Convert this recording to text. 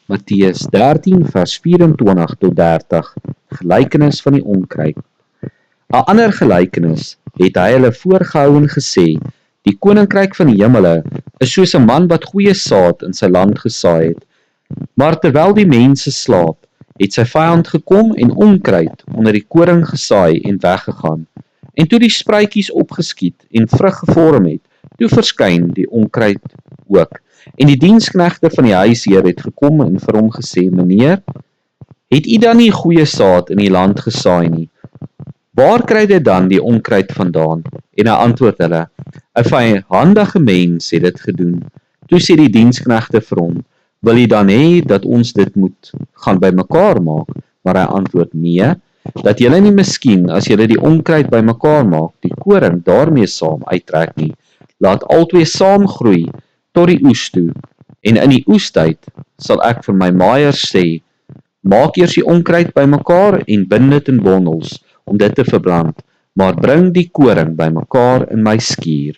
Matteus 13 vers 24 tot 30, gelykenis van die onkruid. 'n Ander gelykenis het hy hulle voorgehou en gesê, die koninkryk van die hemele is soos 'n man wat goeie saad in sy land gesaai het. Maar terwyl die mense slaap, het sy vyand gekom en onkruid onder die koring gesaai en weggegaan. En toe die spruitjies opgeskiet en vrug gevorm het, toe verskyn die onkruid ook. En die diensknegte van die huisheer het gekom en vir hom gesê, meneer, het u dan nie goeie saad in die land gesaai nie? Waar kry dit dan die onkruid vandaan? En hy antwoord hulle, 'n vyhandige mens het dit gedoen. Toe sê die diensknegte vir hom, wil jy dan hê dat ons dit moet gaan bymekaar maak? Maar hy antwoord, nee, dat julle nie miskien, as julle die onkruid bymekaar maak, die koring daarmee saam uittrek nie. Laat albei saam groei tot die oes toe. En in die oestyd sal ek vir my maaiers sê, maak eers die onkruid bymekaar en bind dit in bondels, om dit te verbrand, maar bring die koring bymekaar in my skuur.